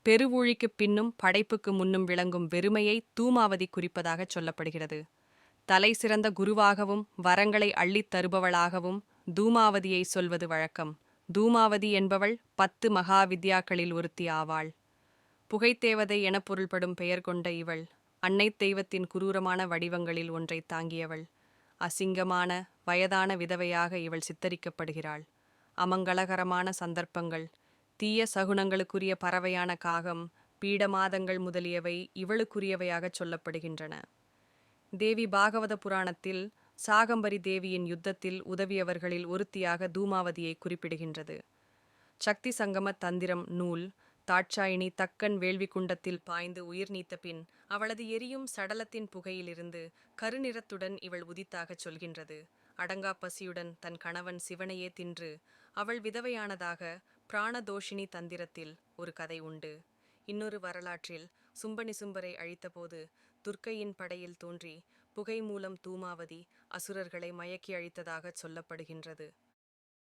பெருவூழிக்குப் பின்னும் படைப்புக்கு முன்னும் விளங்கும் வெறுமையை தூமாவதி குறிப்பதாகச் சொல்லப்படுகிறது. தலை சிறந்த குருவாகவும் வரங்களை அள்ளித் தருபவளாகவும் தூமாவதியை சொல்வது வழக்கம். தூமாவதி என்பவள் 10 மகாவித்யாக்களில் ஒருத்தி ஆவாள். புகைத்தேவதை எனப் பொருள்படும் பெயர் கொண்ட இவள் அன்னைத் தெய்வத்தின் குரூரமான வடிவங்களில் ஒன்றை தாங்கியவள். அசிங்கமான வயதான விதவையாக இவள் சித்தரிக்கப்படுகிறாள். அமங்கலகரமான சந்தர்ப்பங்கள், தீய சகுனங்களுக்குரிய பறவையான காகம், பீடமாதங்கள் முதலியவை இவளுக்குரியவையாகச் சொல்லப்படுகின்றன. தேவி பாகவத புராணத்தில் சாகம்பரி தேவியின் யுத்தத்தில் உதவியவர்களில் ஒருத்தியாக தூமாவதியை குறிப்பிடுகின்றது. சக்தி சங்கம தந்திரம் நூல் தாட்சாயினி தக்கன் வேள்வி குண்டத்தில் பாய்ந்து உயிர் நீத்த பின் அவளது எரியும் சடலத்தின் புகையிலிருந்து கருநிறத்துடன் இவள் உதித்தாகச் சொல்கின்றது. அடங்கா பசியுடன் தன் கணவன் சிவனையே தின்று அவள் விதவையானதாக பிராணதோஷினி தந்திரத்தில் ஒரு கதை உண்டு. இன்னொரு வரலாற்றில் சும்பனிசும்பரை அழித்தபோது துர்க்கையின் படையில் தோன்றி புகை மூலம் தூமாவதி அசுரர்களை மயக்கி அழித்ததாகச் சொல்லப்படுகின்றது.